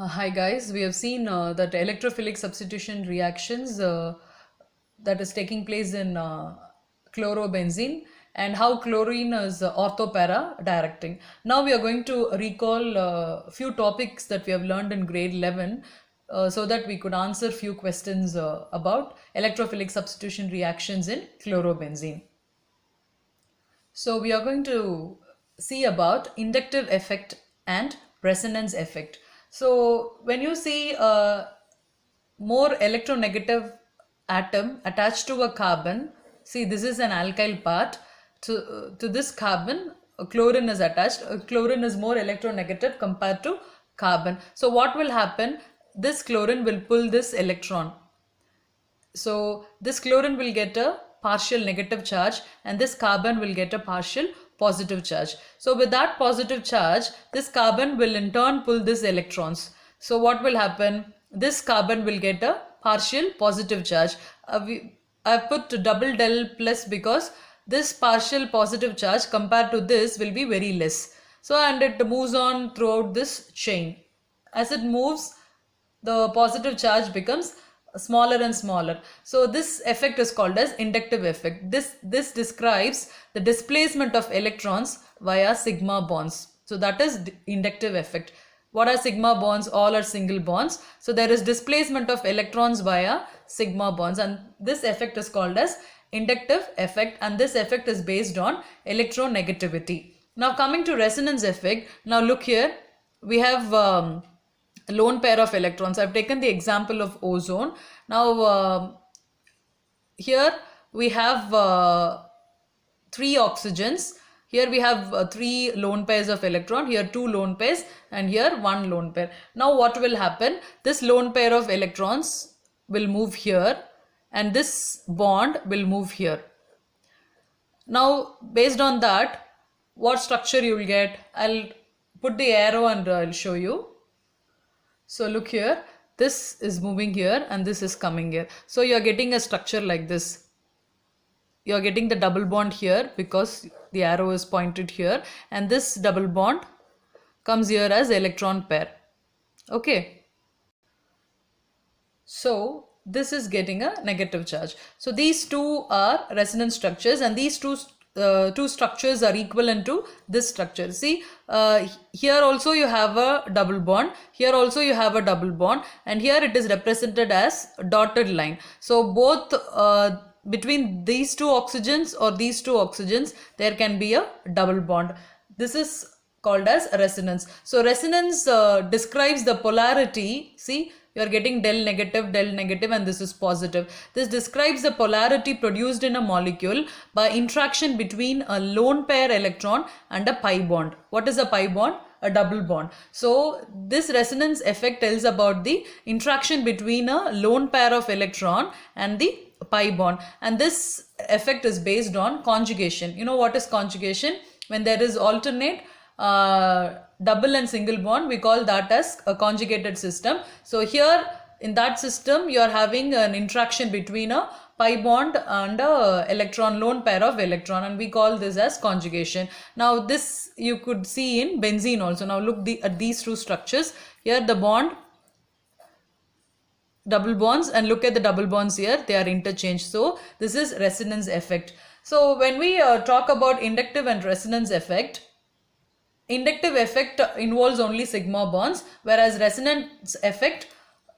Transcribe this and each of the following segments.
Hi guys, we have seen that electrophilic substitution reactions that is taking place in chlorobenzene and how chlorine is orthopara directing. Now we are going to recall a few topics that we have learned in grade 11 so that we could answer few questions about electrophilic substitution reactions in chlorobenzene. So we are going to see about inductive effect and resonance effect. So when you see a more electronegative atom attached to a carbon, see this is an alkyl part. To this carbon, chlorine is attached. Chlorine is more electronegative compared to carbon. So what will happen? This chlorine will pull this electron. So this chlorine will get a partial negative charge and this carbon will get a partial positive charge. So with that positive charge, this carbon will in turn pull this electrons. So what will happen? This carbon will get a partial positive charge. I put double del plus because this partial positive charge compared to this will be very less. So and it moves on throughout this chain. As it moves, the positive charge becomes smaller and smaller. So this effect is called as inductive effect. This describes the displacement of electrons via sigma bonds. So that is inductive effect. What are sigma bonds? All are single bonds. So there is displacement of electrons via sigma bonds, and this effect is called as inductive effect, and this effect is based on electronegativity. Now coming to resonance effect, now look here, we have lone pair of electrons. I've taken the example of ozone. Now here we have three oxygens. Here we have three lone pairs of electron, here two lone pairs, and here one lone pair. Now what will happen? This lone pair of electrons will move here and this bond will move here. Now based on that, what structure you will get? I'll put the arrow and I'll show you. So look here, this is moving here and this is coming here. So you are getting a structure like this. You are getting the double bond here because the arrow is pointed here, and this double bond comes here as electron pair. Okay. So this is getting a negative charge. So these two are resonance structures, and these two structures are equivalent to this structure. See, here also you have a double bond, here also you have a double bond, and here it is represented as a dotted line. So both between these two oxygens or these two oxygens, there can be a double bond. This is called as resonance. So resonance describes the polarity. See, you are getting del negative, and this is positive. This describes the polarity produced in a molecule by interaction between a lone pair electron and a pi bond. What is a pi bond? A double bond. So this resonance effect tells about the interaction between a lone pair of electron and the pi bond, and this effect is based on conjugation. You know what is conjugation? When there is alternate double and single bond, we call that as a conjugated system. So here in that system you are having an interaction between a pi bond and a electron lone pair of electron, and we call this as conjugation. Now this you could see in benzene also. Now look at these two structures. Here the bond, double bonds, and look at the double bonds here, they are interchanged. So this is resonance effect. So when we talk about inductive and resonance effect, inductive effect involves only sigma bonds, whereas resonance effect,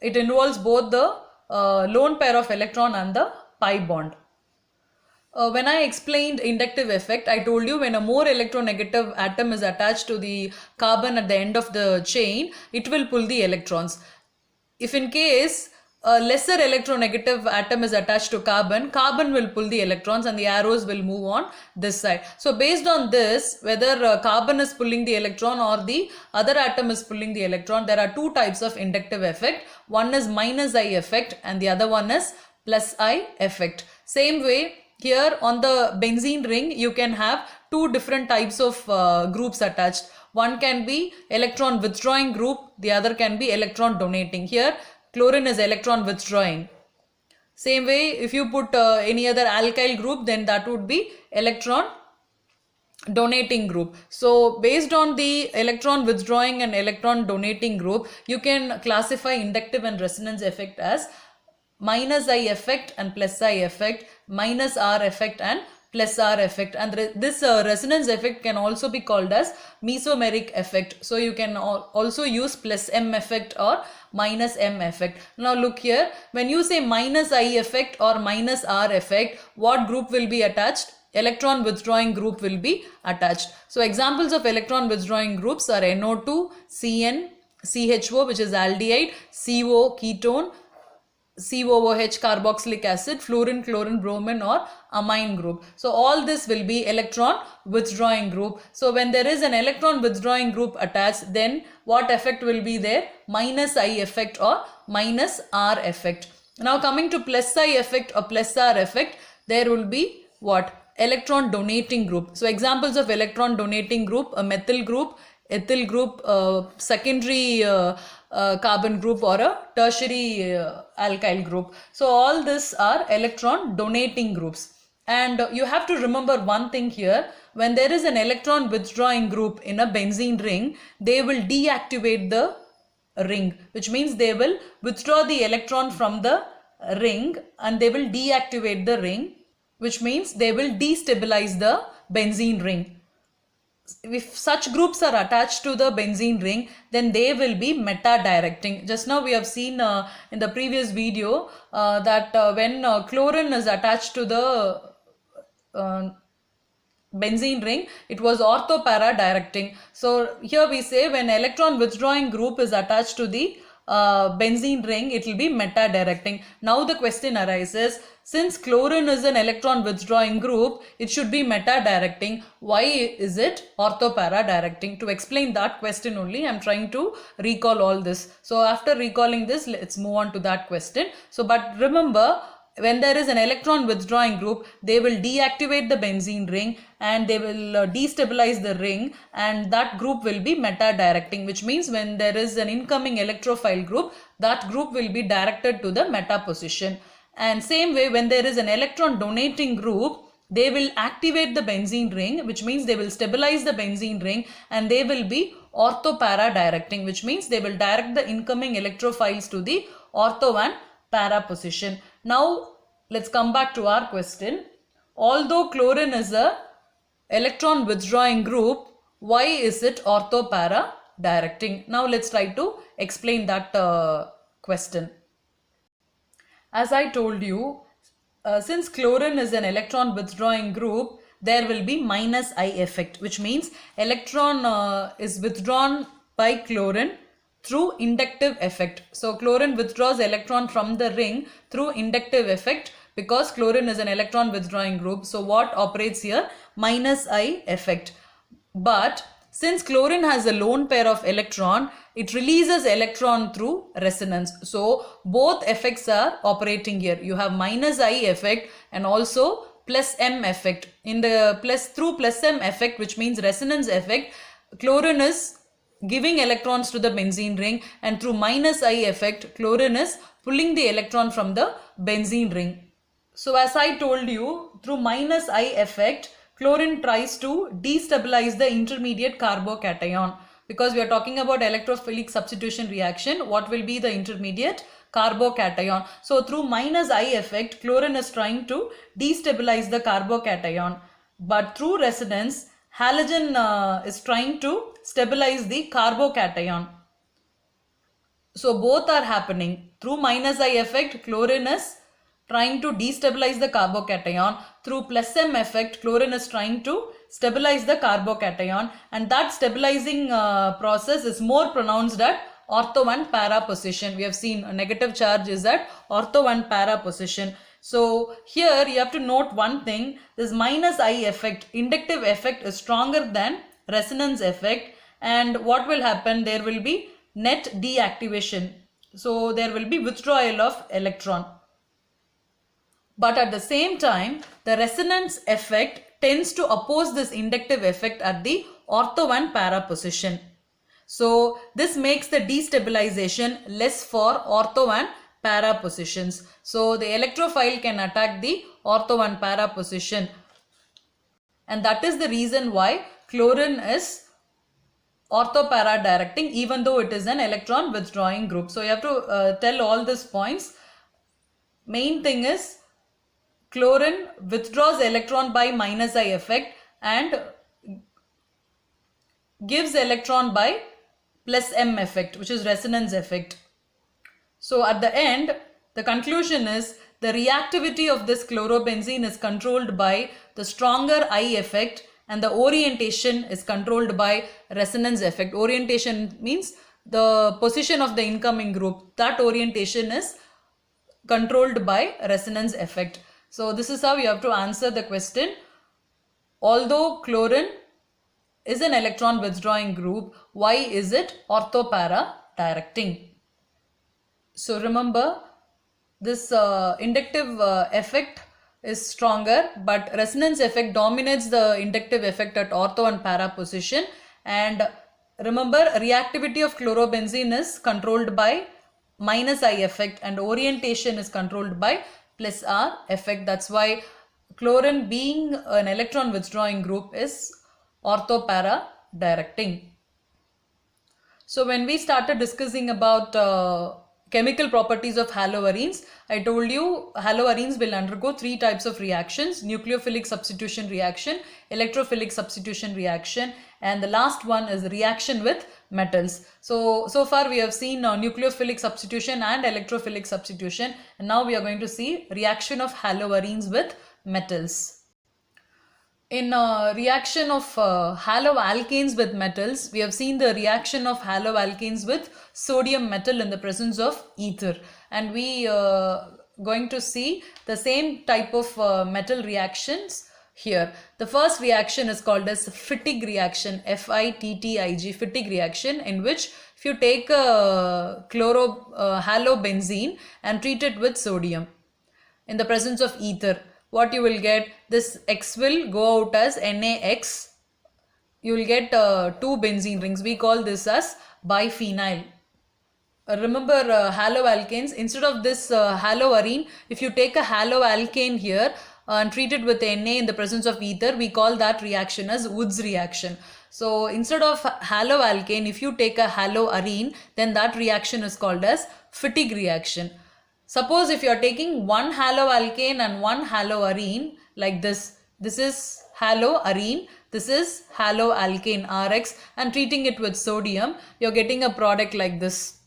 it involves both the lone pair of electron and the pi bond. When I explained inductive effect, I told you when a more electronegative atom is attached to the carbon at the end of the chain, it will pull the electrons. If in case a lesser electronegative atom is attached to carbon, carbon will pull the electrons and the arrows will move on this side. So based on this, whether carbon is pulling the electron or the other atom is pulling the electron, there are two types of inductive effect. One is minus I effect and the other one is plus I effect. Same way, here on the benzene ring, you can have two different types of groups attached. One can be electron withdrawing group, the other can be electron donating. Here chlorine is electron withdrawing. Same way, if you put any other alkyl group, then that would be electron donating group. So based on the electron withdrawing and electron donating group, you can classify inductive and resonance effect as minus I effect and plus I effect, minus R effect and plus R effect, and this resonance effect can also be called as mesomeric effect. So you can also use plus M effect or minus M effect. Now look here, when you say minus I effect or minus R effect, what group will be attached? Electron withdrawing group will be attached. So examples of electron withdrawing groups are NO2, CN, CHO which is aldehyde, CO ketone, COOH carboxylic acid, fluorine, chlorine, bromine or amine group. So all this will be electron withdrawing group. So when there is an electron withdrawing group attached, then what effect will be there? Minus I effect or minus R effect. Now coming to plus I effect or plus R effect, there will be what? Electron donating group. So examples of electron donating group, a methyl group, ethyl group, secondary carbon group or a tertiary alkyl group. So all this are electron donating groups. And you have to remember one thing here, when there is an electron withdrawing group in a benzene ring, they will deactivate the ring, which means they will withdraw the electron from the ring and they will deactivate the ring, which means they will destabilize the benzene ring. If such groups are attached to the benzene ring, then they will be meta-directing. Just now we have seen in the previous video that when chlorine is attached to the benzene ring, it was ortho-para directing. So here we say when electron withdrawing group is attached to the benzene ring, it will be meta-directing. Now the question arises, since chlorine is an electron withdrawing group, it should be meta-directing. Why is it ortho-para directing? To explain that question only, I am trying to recall all this. So after recalling this, let's move on to that question. So but remember, when there is an electron withdrawing group, they will deactivate the benzene ring and they will destabilize the ring, and that group will be meta-directing, which means when there is an incoming electrophile group, that group will be directed to the meta position. And same way, when there is an electron donating group, they will activate the benzene ring, which means they will stabilize the benzene ring, and they will be ortho-para directing, which means they will direct the incoming electrophiles to the ortho and para position. Now let's come back to our question. Although chlorine is a electron withdrawing group, why is it ortho-para directing? Now let's try to explain that question. As I told you, since chlorine is an electron withdrawing group, there will be minus I effect, which means electron is withdrawn by chlorine through inductive effect. So chlorine withdraws electron from the ring through inductive effect because chlorine is an electron withdrawing group. So what operates here? Minus I effect. But since chlorine has a lone pair of electron, it releases electron through resonance. So both effects are operating here. You have minus I effect and also plus M effect. In the through plus M effect, which means resonance effect, chlorine is giving electrons to the benzene ring, and through minus I effect, chlorine is pulling the electron from the benzene ring. So as I told you, through minus I effect, chlorine tries to destabilize the intermediate carbocation. Because we are talking about electrophilic substitution reaction, what will be the intermediate? Carbocation. So through minus I effect, chlorine is trying to destabilize the carbocation. But through resonance, halogen is trying to stabilize the carbocation. So both are happening. Through minus I effect, chlorine is trying to destabilize the carbocation. Through plus M effect, chlorine is trying to stabilize the carbocation, and that stabilizing process is more pronounced at ortho and para position. We have seen a negative charge is at ortho and para position. So here you have to note one thing, this minus I effect, inductive effect is stronger than resonance effect, and what will happen? There will be net deactivation. So there will be withdrawal of electron. But at the same time, the resonance effect tends to oppose this inductive effect at the ortho and para position. So this makes the destabilization less for ortho and para positions. So the electrophile can attack the ortho and para position. and that is the reason why chlorine is orthopara directing, even though it is an electron withdrawing group. So you have to tell all these points. Main thing is chlorine withdraws electron by minus I effect and gives electron by plus M effect, which is resonance effect. So at the end, the conclusion is the reactivity of this chlorobenzene is controlled by the stronger I effect, and the orientation is controlled by resonance effect. Orientation means the position of the incoming group. That orientation is controlled by resonance effect. So this is how you have to answer the question. Although chlorine is an electron withdrawing group, why is it orthopara directing? So remember, this inductive effect is stronger, but resonance effect dominates the inductive effect at ortho and para position. And remember, reactivity of chlorobenzene is controlled by minus I effect and orientation is controlled by plus R effect. That's why chlorine, being an electron withdrawing group, is orthopara directing. So when we started discussing about chemical properties of haloarenes, I told you haloarenes will undergo three types of reactions: nucleophilic substitution reaction, electrophilic substitution reaction, and the last one is reaction with metals. So far we have seen nucleophilic substitution and electrophilic substitution, and now we are going to see reaction of haloarenes with metals. In reaction of haloalkanes with metals, we have seen the reaction of haloalkanes with sodium metal in the presence of ether, and we going to see the same type of metal reactions here. The first reaction is called as Fittig reaction, F-I-T-T-I-G, Fittig reaction, in which if you take a halobenzene and treat it with sodium in the presence of ether, what you will get, this X will go out as NaX. You will get two benzene rings. We call this as biphenyl. Remember haloalkanes, instead of this haloarene, if you take a haloalkane here and treat it with Na in the presence of ether, we call that reaction as Woods reaction. So instead of haloalkane, if you take a haloarene, then that reaction is called as Fittig reaction. Suppose if you are taking one haloalkane and one haloarene like this, this is haloarene, this is haloalkane Rx, and treating it with sodium, you are getting a product like this,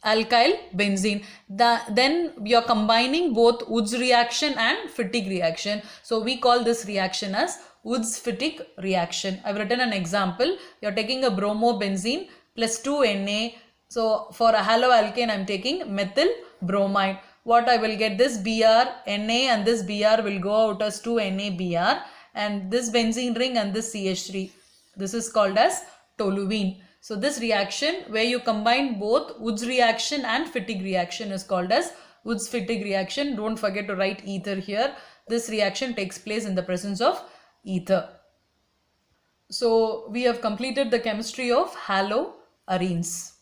alkyl benzene. Then you are combining both Woods reaction and Fittig reaction. So we call this reaction as Woods-Fittig reaction. I have written an example. You are taking a bromobenzene plus 2 Na. So for a haloalkane, I am taking methyl bromide. What I will get, this Br, Na, and this Br will go out as 2 NaBr, and this benzene ring and this CH3. This is called as toluene. So this reaction where you combine both Woods reaction and Fittig reaction is called as Woods-Fittig reaction. Don't forget to write ether here. This reaction takes place in the presence of ether. So we have completed the chemistry of haloarenes.